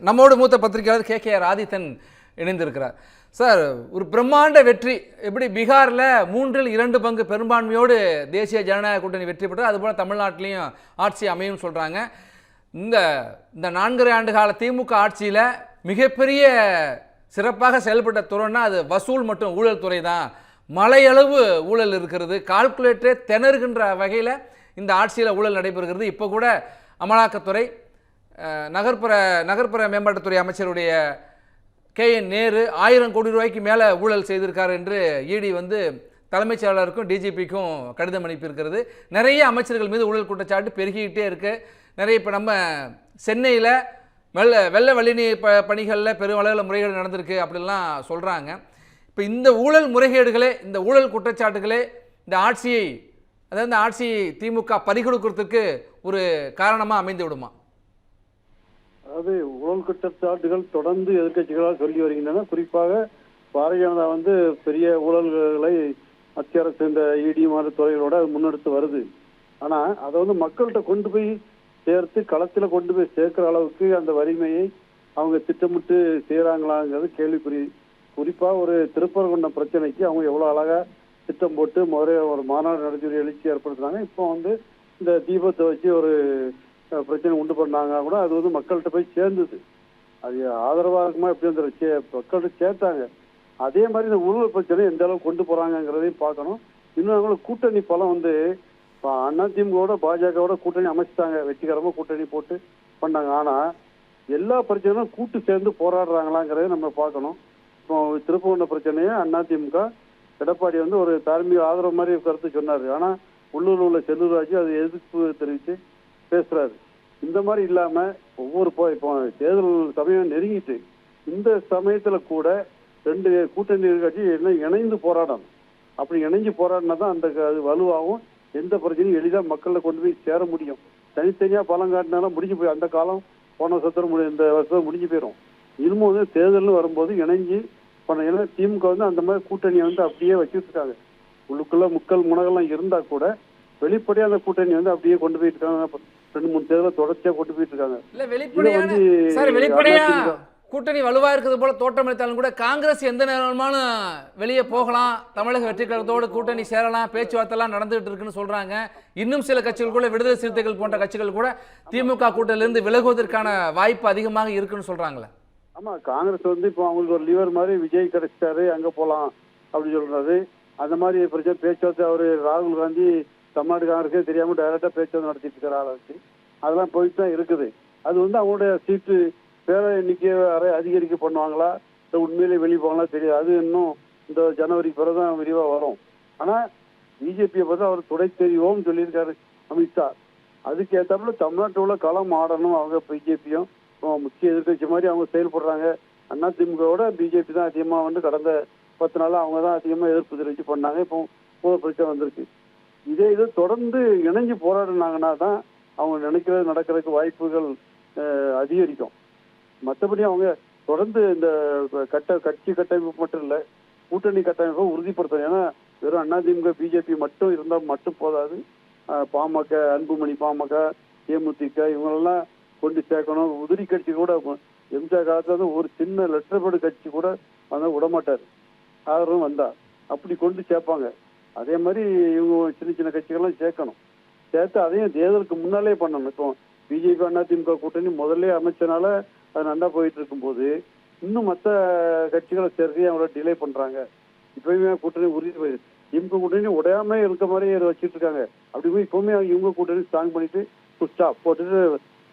நம்மோடு மூத்த பத்திரிகையாளர் KKR ஆதித்தன் இணைந்திருக்கிறார். சார், ஒரு பிரம்மாண்ட வெற்றி, எப்படி பீகாரில் 2/3 பெரும்பான்மையோடு தேசிய ஜனநாயக கூட்டணி வெற்றி பெற்றது, அதுபோல் தமிழ்நாட்டிலையும் ஆட்சி அமையும் சொல்கிறாங்க. இந்த 4.5 ஆண்டு கால திமுக ஆட்சியில் மிகப்பெரிய சிறப்பாக செயல்பட்ட துறைன்னா அது வசூல் மற்றும் ஊழல் துறை தான். மலையளவு ஊழல் இருக்கிறது, கால்குலேட்டரே திணறுகின்ற வகையில் இந்த ஆட்சியில் ஊழல் நடைபெறுகிறது. இப்போ கூட அமலாக்கத்துறை, நகர்ப்புற மேம்பாட்டுத்துறை அமைச்சருடைய KN நேரு 1000 கோடி ரூபாய்க்கு மேலே ஊழல் செய்திருக்கார் என்று ED தலைமைச் செயலாளருக்கும் DGPக்கும் கடிதம் அனுப்பியிருக்கிறது. நிறைய அமைச்சர்கள் மீது ஊழல் குற்றச்சாட்டு பெருகிக்கிட்டே இருக்குது. நிறைய இப்போ நம்ம சென்னையில் வெள்ள வழிநீர் பணிகளில் பெருமளவில் முறைகேடு நடந்திருக்கு அப்படிலாம் சொல்கிறாங்க. இப்போ இந்த ஊழல் முறைகேடுகளே, இந்த ஊழல் குற்றச்சாட்டுகளே இந்த ஆட்சியை, அதாவது இந்த ஆட்சியை திமுக பறிகொடுக்கிறதுக்கு ஒரு காரணமாக அமைந்து விடுமா? அதாவது ஊழல் குற்றச்சாட்டுகள் தொடர்ந்து எதிர்கட்சிகளால் சொல்லி வருகின்றன. குறிப்பாக பாரதிய ஜனதா பெரிய ஊழல்களை மத்திய அரசு இந்த ED மாதிரி துறைகளோட முன்னெடுத்து வருது. ஆனா அதை மக்கள்கிட்ட கொண்டு போய் சேர்த்து களத்தில் கொண்டு போய் சேர்க்கிற அளவுக்கு அந்த வலிமையை அவங்க திட்டமிட்டு செய்யறாங்களாங்கிறது கேள்விக்குறி. குறிப்பாக ஒரு திருப்பரங்குன்றம் பிரச்சனைக்கு அவங்க எவ்வளவு அழகா திட்டம் போட்டு ஒரு மாநாடு நடத்தி ஒரு எழுச்சி ஏற்படுத்துறாங்க. இப்போ இந்த தீபத்தை வச்சு ஒரு பிரச்சனை உண்டு பண்ணாங்க கூட அது மக்கள்கிட்ட போய் சேர்ந்தது. அது ஆதரவாக இருக்குமா எப்படி மக்கள்கிட்ட சேர்த்தாங்க. அதே மாதிரி இந்த ஊழல் பிரச்சனை எந்த அளவுக்கு கொண்டு போறாங்கிறதையும் பார்க்கணும். இன்னும் அவங்களுக்கு கூட்டணி பலம் அதிமுகவோட பாஜகவோட கூட்டணி அமைச்சிட்டாங்க, வெற்றிகரமா கூட்டணி போட்டு பண்ணாங்க. ஆனா எல்லா பிரச்சனையும் கூட்டு சேர்ந்து போராடுறாங்களாங்கிறத நம்ம பார்க்கணும். இப்போ திருப்பூர் பிரச்சனையை அதிமுக எடப்பாடி ஒரு தார்மீக ஆதரவு மாதிரி கருத்து சொன்னாரு. ஆனா உள்ளூர் உள்ள செல்லூர் ராஜு அதை எதிர்ப்பு தெரிவித்து பேசுறாரு. இந்த மாதிரி இல்லாம ஒவ்வொரு இப்போ தேர்தல் சமயம் நெருங்கிட்டு இந்த சமயத்துல கூட 2 கூட்டணி கட்சி இணைந்து போராடணும். அப்படி இணைஞ்சு போராடினா தான் அந்த வலுவாகவும் எந்த பிரச்சனையும் எளிதாக மக்களில் கொண்டு போய் சேர முடியும். தனித்தனியா பலம் காட்டினாலும் முடிஞ்சு போய் அந்த காலம் போன வருஷத்துல இந்த வருஷம் முடிஞ்சு போயிடும். இன்னும் தேர்தல்னு வரும்போது இணைஞ்சு பண்ண. ஏன்னா திமுக அந்த மாதிரி கூட்டணியை அப்படியே வச்சுட்டு இருக்காங்க. உள்ளுக்குள்ள முக்கல் முனகெல்லாம் இருந்தா கூட வெளிப்படையா அந்த கூட்டணி அப்படியே கொண்டு போயிட்டு இருக்காங்க. 2-3 தேர்தலை தொடர்ச்சியா கொண்டு போயிட்டு இருக்காங்க. வெளிப்படையா கூட்டணி வலுவா இருக்கிறது போல தோற்றமளித்தாலும் கூட காங்கிரஸ் எந்த நேரமானும் வெளியே போகலாம், தமிழக வெற்றி கழகத்தோடு கூட்டணி சேரலாம், பேச்சுவார்த்தைலாம் நடந்துகிட்டு இருக்குன்னு சொல்றாங்க. இன்னும் சில கட்சிகள் கூட, விடுதலை சிறுத்தைகள் போன்ற கட்சிகள் கூட திமுக கூட்டணியிலிருந்து விலகுவதற்கான வாய்ப்பு அதிகமாக இருக்குன்னு சொல்றாங்களே. ஆமா, காங்கிரஸ் இப்போ அவங்களுக்கு ஒரு லிவர் மாதிரி விஜய் கிடைச்சிட்டாரு, அங்க போலாம் அப்படின்னு சொல்றாரு. அந்த மாதிரி பிரச்சனை பேச்சுவார்த்தை ராகுல் காந்தி தமிழ்நாடு காங்கிரஸே தெரியாம டைரக்டா பேச்சுவார்த்தை நடத்திட்டு இருக்கிற ஆளை வச்சு அதெல்லாம் போயிட்டு தான் இருக்குது. அது அவங்களுடைய சீட்டு பேர எண்ணிக்கையை அதிகரிக்க பண்ணுவாங்களா, உண்மையிலே வெளியே போகலாம் தெரியாது. அது இன்னும் இந்த ஜனவரிக்கு பிறகுதான் விரிவா வரும். ஆனா பிஜேபியை பார்த்து அவர் துடை தெரிவோம் சொல்லியிருக்காரு அமித்ஷா. அதுக்கு ஏற்றாப்புல தமிழ்நாட்டில் உள்ள களம் ஆடணும். அவங்க பிஜேபியும் முக்கிய எதிர்கட்சி மாதிரி அவங்க செயல்படுறாங்க. அதிமுகவோட பிஜேபி தான் அதிகமாக கடந்த 10 நாள் அவங்க தான் அதிகமாக எதிர்ப்பு தெரிவிச்சு பண்ணாங்க. இப்போ பிரச்சனை வந்திருக்கு. இதே இது தொடர்ந்து இணைஞ்சு போராடினாங்கன்னா தான் அவங்க நினைக்கிறது நடக்கிறதுக்கு வாய்ப்புகள் அதிகரிக்கும். மற்றபடி அவங்க தொடர்ந்து இந்த கட்சி கட்டமைப்பு மட்டும் இல்லை, கூட்டணி கட்டமைப்பை உறுதிப்படுத்தணும். ஏன்னா வெறும் அதிமுக பிஜேபி மட்டும் இருந்தால் மட்டும் போதாது. பாமக, அன்புமணி பாமக, தேமுதிக இவங்களெல்லாம் கொண்டு சேர்க்கணும். உதிரி கட்சி கூட எம்ஜிஆர் காலத்துல ஒரு சின்ன லெட்டர்பேடு கட்சி கூட விடமாட்டார், ஆதரவும் வந்தா அப்படி கொண்டு சேர்ப்பாங்க. அதே மாதிரி இவங்க சின்ன சின்ன கட்சிகள்லாம் சேர்க்கணும். சேர்த்து அதையும் தேர்தலுக்கு முன்னாலே பண்ணணும். இப்போ பிஜேபி அதிமுக கூட்டணி முதல்ல அமைச்சனால அது நல்லா போயிட்டு இருக்கும்போது இன்னும் மற்ற கட்சிகளை சேர்த்து அவங்கள டிலே பண்றாங்க. இப்பயுமே கூட்டணி உறுதி போயிடுது. திமுக கூட்டணி உடையாம இருக்க மாதிரி வச்சுட்டு இருக்காங்க. அப்படி போய் இப்பவுமே இவங்க கூட்டணி ஸ்ட்ராங் பண்ணிட்டு ஸ்டாப் போட்டுட்டு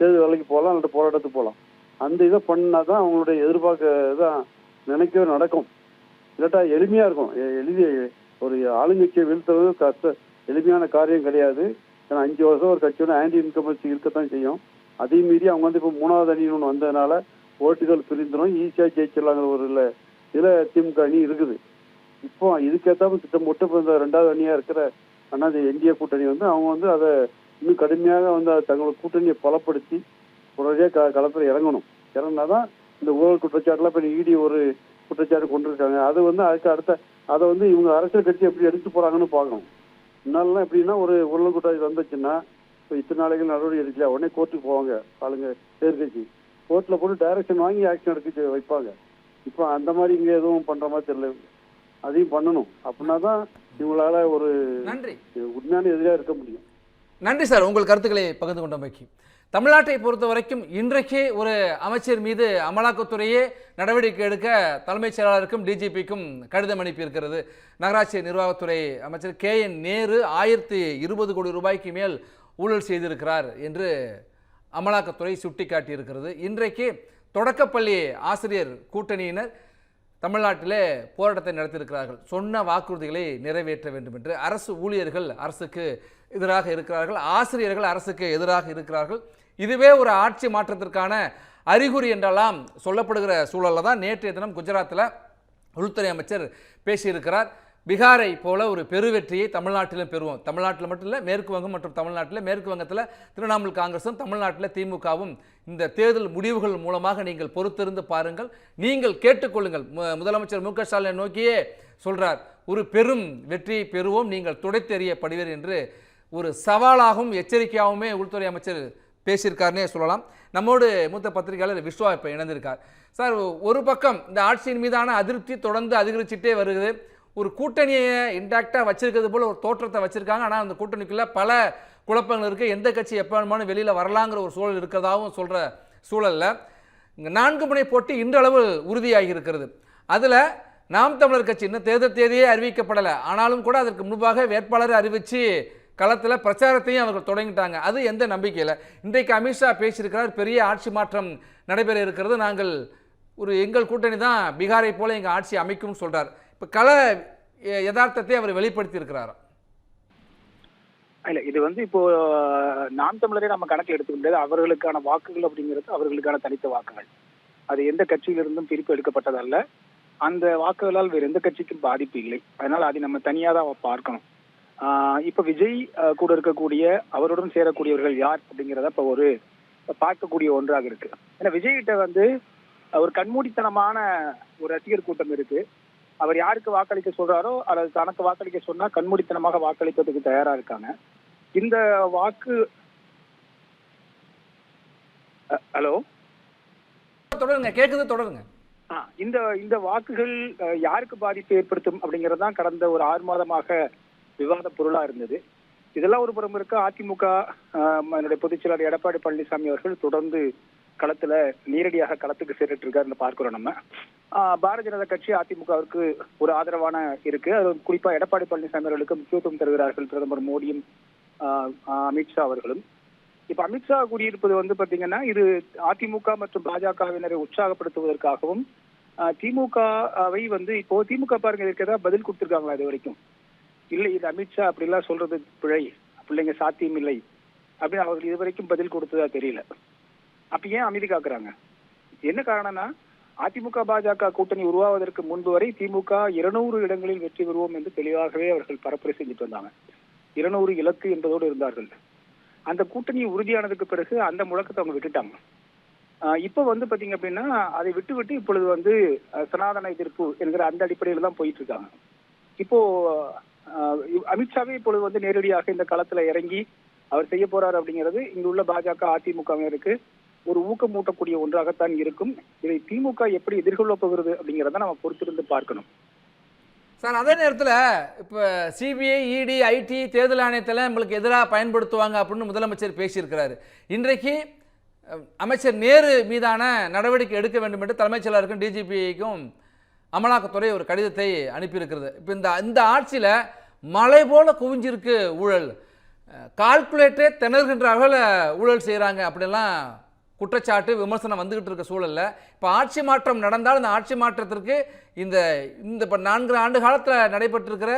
தேர்தல் வேலைக்கு போகலாம், அல்லது போராட்டத்துக்கு போகலாம். அந்த இதை பண்ணாதான் அவங்களுடைய எதிர்பார்க்கதான் நினைக்கவே நடக்கும். இல்லாட்டா எளிமையா இருக்கும். ஒரு ஆளுங்கட்சியை வீழ்த்துறது எளிமையான காரியம் கிடையாது. ஏன்னா 5 வருஷம் ஒரு கட்சியோட ஆன்டி இன்கம்பன்சி இருக்கத்தான் செய்யும். அதே மீறி அவங்க இப்போ 3வது அணின்னு ஒன்று வந்ததுனால ஓட்டுகள் பிரிந்துடும், ஈஸியா ஜெயிச்சிடலாங்கிற ஒரு இதுல திமுக அணி இருக்குது. இப்போ இதுக்கேற்றாம திட்டம் போட்டு இப்போ இந்த 2வது அணியா இருக்கிற என்டிஏ கூட்டணி அவங்க அதை இன்னும் கடுமையாக தங்களோட கூட்டணியை பலப்படுத்தி உடனடியாக களத்தில் இறங்கினாதான் இந்த ஊழல் குற்றச்சாட்டுலாம் இப்போ ED ஒரு குற்றச்சாட்டு கொண்டு இருக்காங்க. அது அதுக்கு அடுத்த அதை இவங்க அரசியல் கட்சி எப்படி எடுத்து போறாங்கன்னு பார்க்கணும். முன்னாலாம் எப்படின்னா ஒரு ஊழல் குற்றச்சாட்டு வந்துச்சுன்னா இப்போ இத்தனை நாளைகள் நடவடிக்கை எடுக்கல, உடனே கோர்ட்டுக்கு போவாங்க ஆளுங்க எதிர்கட்சி. கோர்ட்டில் போட்டு டைரக்ஷன் வாங்கி ஆக்ஷன் எடுக்க வைப்பாங்க. இப்போ அந்த மாதிரி இங்கே எதுவும் பண்ணுற மாதிரி தெரியல. அதையும் பண்ணணும். அப்படின்னா தான் இவங்களால ஒரு நன்றி, உண்மையான எதிராக இருக்க முடியும். நன்றி சார், உங்கள் கருத்துக்களை பகிர்ந்து கொண்டமைக்கு. தமிழ்நாட்டை பொறுத்த வரைக்கும் இன்றைக்கே ஒரு அமைச்சர் மீது அமலாக்கத்துறையே நடவடிக்கை எடுக்க தலைமைச் செயலாளருக்கும் டிஜிபிக்கும் கடிதம் அனுப்பியிருக்கிறது. நகராட்சி நிர்வாகத்துறை அமைச்சர் KN நேரு 1020 கோடி ரூபாய்க்கு மேல் ஊழல் செய்திருக்கிறார் என்று அமலாக்கத்துறை சுட்டிக்காட்டியிருக்கிறது. இன்றைக்கு தொடக்கப்பள்ளி ஆசிரியர் கூட்டணியினர் தமிழ்நாட்டிலே போராட்டத்தை நடத்தியிருக்கிறார்கள். சொன்ன வாக்குறுதிகளை நிறைவேற்ற வேண்டும் என்று. அரசு ஊழியர்கள் அரசுக்கு எதிராக இருக்கிறார்கள், ஆசிரியர்கள் அரசுக்கு எதிராக இருக்கிறார்கள். இதுவே ஒரு ஆட்சி மாற்றத்திற்கான அறிகுறி என்றெல்லாம் சொல்லப்படுகிற சூழலில் தான் நேற்றைய தினம் குஜராத்தில் உள்துறை அமைச்சர் பேசியிருக்கிறார். பீகாரை போல ஒரு பெருவெற்றியை தமிழ்நாட்டிலும் பெறுவோம். தமிழ்நாட்டில் மட்டும் இல்லை, மேற்கு வங்கம் மற்றும் தமிழ்நாட்டில், மேற்கு வங்கத்தில் திரிணாமுல் காங்கிரஸும் தமிழ்நாட்டில் திமுகவும் இந்த தேர்தல் முடிவுகள் மூலமாக நீங்கள் பொறுத்திருந்து பாருங்கள், நீங்கள் கேட்டுக்கொள்ளுங்கள். முதலமைச்சர் மு க ஸ்டாலினை நோக்கியே சொல்றார், ஒரு பெரும் வெற்றியை பெறுவோம், நீங்கள் துடைத்தெறியப்படுவீர் என்று ஒரு சவாலாகவும் எச்சரிக்கையாகவுமே உள்துறை அமைச்சர் பேசியிருக்காருன்னே சொல்லலாம். நம்மோடு மூத்த பத்திரிகையாளர் விஸ்வா இப்போ இணைந்திருக்கார். சார், ஒரு பக்கம் இந்த ஆட்சியின் மீதான அதிருப்தி தொடர்ந்து அதிகரிச்சுட்டே வருகிறது. ஒரு கூட்டணியை இன்டாக்டாக வச்சிருக்கிறது போல் ஒரு தோற்றத்தை வச்சுருக்காங்க. ஆனால் அந்த கூட்டணிக்குள்ளே பல குழப்பங்கள் இருக்குது. எந்த கட்சி எப்போ வேணுமானு வெளியில் வரலாங்கிற ஒரு சூழல் இருக்கிறதாகவும் சொல்கிற சூழலில் இங்கே 4 முனை போட்டி இன்றளவு உறுதியாகி இருக்கிறது. அதில் நாம் தமிழர் கட்சி இன்னும் தேர்தல் தேதியே அறிவிக்கப்படலை, ஆனாலும் கூட அதற்கு முன்பாக வேட்பாளரை அறிவித்து களத்தில் பிரச்சாரத்தையும் அவர்கள் தொடங்கிட்டாங்க. அது எந்த நம்பிக்கையில்? இன்றைக்கு அமித்ஷா பேசியிருக்கிறார், பெரிய ஆட்சி மாற்றம் நடைபெற இருக்கிறது, நாங்கள் எங்கள் கூட்டணி தான் பீகாரை போல எங்கள் ஆட்சி அமைக்கும்னு சொல்கிறார். இப்போ கள யதார்த்தத்தை அவர் வெளிப்படுத்தி இருக்கிறாரா? இல்ல, இது இப்போ நாம் தமிழரே நம்ம கணக்கில் எடுத்துக்க முடியாது. அவர்களுக்கான வாக்குகள் அப்படிங்கிறது அவர்களுக்கான தனித்த வாக்குகள். அது எந்த கட்சியிலிருந்தும் பிரிப்பு எடுக்கப்பட்டதல்ல. அந்த வாக்குகளால் வேறு எந்த கட்சிக்கும் பாதிப்பு இல்லை. அதனால அதை நம்ம தனியாக தான் பார்க்கணும். இப்ப விஜய் கூட இருக்கக்கூடிய அவருடன் சேரக்கூடியவர்கள் யார் அப்படிங்கிறத இப்ப ஒரு பார்க்கக்கூடிய ஒன்றாக இருக்கு. ஏன்னா விஜய் கிட்ட ஒரு கண்மூடித்தனமான ஒரு ரசிகர் கூட்டம் இருக்கு. அவர் யாருக்கு வாக்களிக்க சொல்றாரோ அல்லது தனக்கு வாக்களிக்க சொன்னா கண்மூடித்தனமாக வாக்களிப்பதற்கு தயாரா இருக்காங்க. இந்த வாக்கு ஹலோ தொடருங்க, கேக்குது, தொடருங்க. இந்த வாக்குகள் யாருக்கு பாதிப்பு ஏற்படுத்தும் அப்படிங்கறதுதான் கடந்த ஒரு 6 மாதமாக விவாத பொருளா இருந்தது. இதெல்லாம் ஒரு புறம் இருக்க, அதிமுக பொதுச் செயலாளர் எடப்பாடி பழனிசாமி அவர்கள் தொடர்ந்து களத்துல நேரடியாக களத்துக்கு சேர்த்துட்டு இருக்காருன்னு பார்க்கிறோம். நம்ம பாரதிய ஜனதா கட்சி அதிமுகவிற்கு ஒரு ஆதரவான இருக்கு. அது குறிப்பா எடப்பாடி பழனிசாமி அவர்களுக்கு முக்கியத்துவம் தருகிறார்கள் பிரதமர் மோடியும் அமித்ஷா அவர்களும். இப்ப அமித்ஷா கூறியிருப்பது பாத்தீங்கன்னா, இது அதிமுக மற்றும் பாஜகவினரை உற்சாகப்படுத்துவதற்காகவும் திமுகவை இப்போ திமுக பாருங்க இதற்கு ஏதாவது பதில் கொடுத்திருக்காங்களா இது வரைக்கும்? இல்லை, இது அமித்ஷா அப்படிலாம் சொல்றது பிழை, பிள்ளைங்க சாத்தியம் இல்லை அப்படின்னு அவர்கள் இதுவரைக்கும் பதில் கொடுத்ததா தெரியல. அப்ப ஏன் அமைதி காக்குறாங்க? என்ன காரணம்னா, அதிமுக பாஜக கூட்டணி உருவாவதற்கு முன்பு வரை திமுக 200 இடங்களில் வெற்றி பெறுவோம் என்று தெளிவாகவே அவர்கள் பரப்புரை செஞ்சுட்டு வந்தாங்க. 200 இலக்கு என்பதோடு இருந்தார்கள். அந்த கூட்டணி உறுதியானதுக்கு பிறகு அந்த முழக்கத்தை அவங்க விட்டுட்டாங்க. இப்ப பாத்தீங்க அப்படின்னா அதை விட்டு இப்பொழுது சனாதன எதிர்ப்பு என்கிற அந்த அடிப்படையில தான் போயிட்டு இருக்காங்க. இப்போ அமித்ஷாவே இப்பொழுது நேரடியாக இந்த களத்துல இறங்கி அவர் செய்ய போறாரு அப்படிங்கிறது இங்குள்ள பாஜக அதிமுகவினருக்கு ஒரு ஊக்கமூட்டக்கூடிய ஒன்றாகத்தான் இருக்கும். இதை திமுக எப்படி எதிர்கொள்ள போகிறது அப்படிங்கிறத நம்ம பொறுத்திருந்து பார்க்கணும். சார், அதே நேரத்தில் இப்போ சிபிஐ, இடி, ஐடி, தேர்தல் ஆணையத்தில் நம்மளுக்கு எதிராக பயன்படுத்துவாங்க அப்படின்னு முதலமைச்சர் பேசியிருக்கிறாரு. இன்றைக்கு அமைச்சர் நேரு மீதான நடவடிக்கை எடுக்க வேண்டும் என்று தலைமைச் செயலாளருக்கும் டிஜிபிக்கும் அமலாக்கத்துறை ஒரு கடிதத்தை அனுப்பியிருக்கிறது. இப்போ இந்த ஆட்சியில் மலை போல குவிஞ்சிருக்கு ஊழல், கால்குலேட்டே திணறுகின்றார்கள் ஊழல் செய்கிறாங்க அப்படிலாம் குற்றச்சாட்டு விமர்சனம் வந்துகிட்டு இருக்க சூழல்ல இப்போ ஆட்சி மாற்றம் நடந்தால் இந்த ஆட்சி மாற்றத்திற்கு இந்த இப்போ 4 ஆண்டு காலத்தில் நடைபெற்றிருக்கிற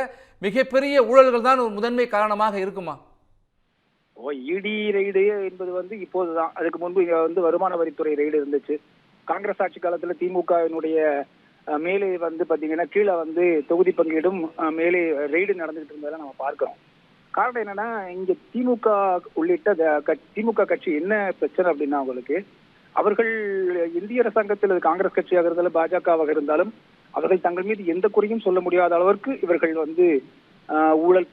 மிகப்பெரிய ஊழல்கள் தான் ஒரு முதன்மை காரணமாக இருக்குமா? இடி ரெய்டு என்பது இப்போதுதான். அதுக்கு முன்பு வருமான வரித்துறை ரெய்டு இருந்துச்சு. காங்கிரஸ் ஆட்சி காலத்துல திமுகவினுடைய மேலே பாத்தீங்கன்னா கீழே தொகுதி பங்கீடும் மேலே ரெய்டு நடந்துகிட்டு இருந்ததெல்லாம் நம்ம பார்க்கிறோம். காரணம் என்னன்னா, இங்க திமுக உள்ளிட்ட திமுக கட்சி என்ன பிரச்சனை அப்படின்னா, அவங்களுக்கு அவர்கள் இந்திய அரசாங்கத்தில் காங்கிரஸ் கட்சியாக இருந்தாலும் பாஜகவாக இருந்தாலும் அவர்கள் தங்கள் மீது எந்த குறையும் சொல்ல முடியாத அளவிற்கு இவர்கள் ஊழல்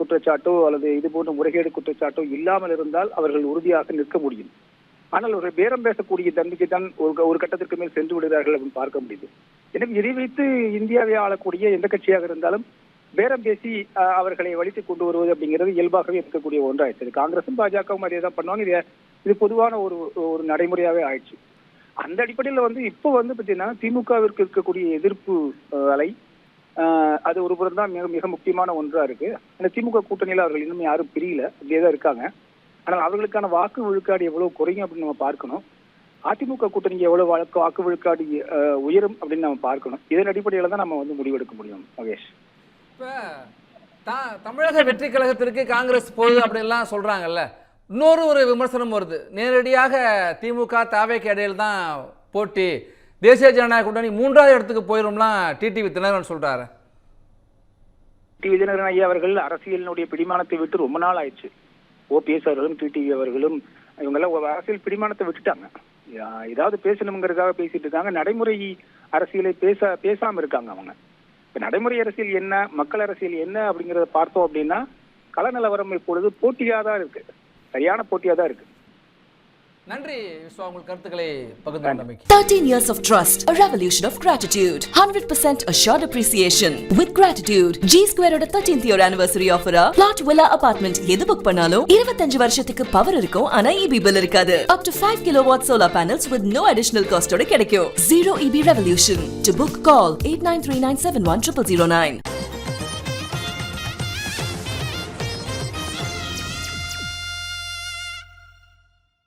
குற்றச்சாட்டோ அல்லது இது போன்ற முறைகேடு குற்றச்சாட்டோ இல்லாமல் இருந்தால் அவர்கள் உறுதியாக நிற்க முடியும். ஆனால் ஒரு பேரம் பேசக்கூடிய தன்மைக்கு தான் ஒரு கட்டத்திற்கு மேல் சென்று விடுகிறார்கள் அப்படின்னு பார்க்க முடியுது. எனவே இதை வைத்து இந்தியாவை ஆளக்கூடிய எந்த கட்சியாக இருந்தாலும் பேரம் பேசி அவர்களை வலித்து கொண்டு வருவது அப்படிங்கிறது இயல்பாகவே இருக்கக்கூடிய ஒன்றாயிடுச்சு. காங்கிரசும் பாஜகவும் அதே தான் பண்ணுவாங்க. இது பொதுவான ஒரு நடைமுறையாவே ஆயிடுச்சு. அந்த அடிப்படையில் இப்போ பார்த்தீங்கன்னா திமுகவிற்கு இருக்கக்கூடிய எதிர்ப்பு அலை அது ஒரு புறம் தான் மிக மிக முக்கியமான ஒன்றா இருக்கு. அந்த திமுக கூட்டணியில் அவர்கள் இன்னும் யாரும் பிரியல, அப்படியே தான் இருக்காங்க. ஆனால் அவர்களுக்கான வாக்கு விழுக்காடு எவ்வளவு குறையும் அப்படின்னு நம்ம பார்க்கணும். அதிமுக கூட்டணிக்கு எவ்வளவு வாக்கு விழுக்காடு உயரும் அப்படின்னு நம்ம பார்க்கணும். இதன் அடிப்படையில் தான் நம்ம முடிவெடுக்க முடியும். மகேஷ், இப்போ தமிழக வெற்றி கழகத்திற்கு காங்கிரஸ் போகுது அப்படின்லாம் சொல்றாங்கல்ல, இன்னொரு விமர்சனம் வருது. நேரடியாக திமுக தாவேக்கு இடையில் தான் போட்டி, தேசிய ஜனநாயக கூட்டணி 3வது இடத்துக்கு போயிடும்லாம் டிடிவி தினகரன் சொல்றாரு. டிவி தினகரன் ஐயா அவர்கள் அரசியலினுடைய பிடிமானத்தை விட்டு ரொம்ப நாள் ஆயிடுச்சு. ஓபிஎஸ் அவர்களும் டிடிவி அவர்களும் இவங்கெல்லாம் அரசியல் பிடிமானத்தை விட்டுட்டாங்க. ஏதாவது பேசணுங்கிறதுக்காக பேசிட்டு இருக்காங்க. நடைமுறை அரசியலை பேசாம இருக்காங்க அவங்க. இப்ப நடைமுறை அரசியல் என்ன, மக்கள் அரசியல் என்ன அப்படிங்கறத பார்த்தோம் அப்படின்னா கள நிலவரம் இப்பொழுது போட்டியா தான் இருக்கு, சரியான போட்டியா தான் இருக்கு. நன்றி விஸ்வா, உங்கள் கருத்துக்களை பகிர்ந்து கொண்டமைக்கு. 13 years of trust, a revolution of gratitude, 100% assured appreciation. With gratitude, G Square oda 13th year anniversary offer plot villa apartment எது புக் பண்ணாலும் 25 வருஷத்துக்கு பவர் இருக்கும், ஆனா EB bill இருக்காது. Up to 5 kilowatt solar panels with no additional cost ஓட கிடைக்கும். Zero EB revolution. To book, call 8939710009.